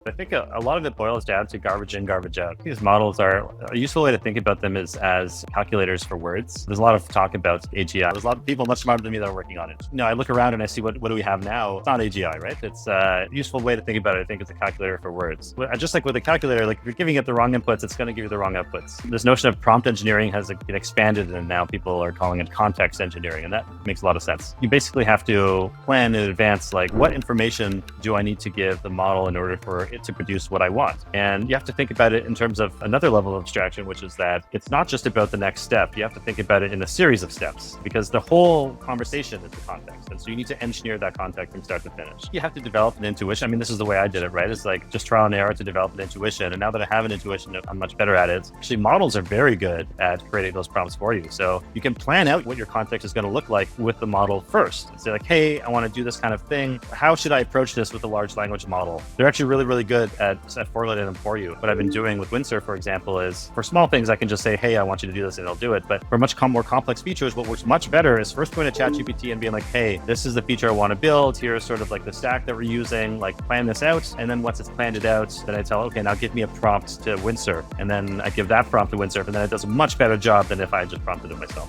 I think a lot of it boils down to garbage in, garbage out. These models are a useful way to think about them is as calculators for words. There's a lot of talk about AGI. There's a lot of people much smarter than me that are working on it. I look around and I see what do we have now? It's not AGI, right? It's a useful way to think about it. I think it's a calculator for words. Just like with a calculator, like if you're giving it the wrong inputs, it's going to give you the wrong outputs. This notion of prompt engineering has expanded, and now people are calling it context engineering, and that makes a lot of sense. You basically have to plan in advance, like what information do I need to give the model in order for it to produce what I want? And you have to think about it in terms of another level of abstraction, which is that it's not just about the next step. You have to think about it in a series of steps, because the whole conversation is the context. And so you need to engineer that context from start to finish. You have to develop an intuition. I mean, this is the way I did it, right? It's like just trial and error to develop an intuition. And now that I have an intuition, I'm much better at it. Actually, models are very good at creating those prompts for you. So you can plan out what your context is going to look like with the model first. Say like, hey, I want to do this kind of thing. How should I approach this with a large language model? They're actually really, really good at formulating them for you. What I've been doing with Windsurf, for example, is for small things, I can just say, hey, I want you to do this, and it'll do it. But for much more complex features, what works much better is first going to ChatGPT and being like, hey, this is the feature I want to build. Here's sort of like the stack that we're using, like plan this out. And then once it's planned it out, then I tell, okay, now give me a prompt to Windsurf. And then I give that prompt to Windsurf, and then it does a much better job than if I just prompted it myself.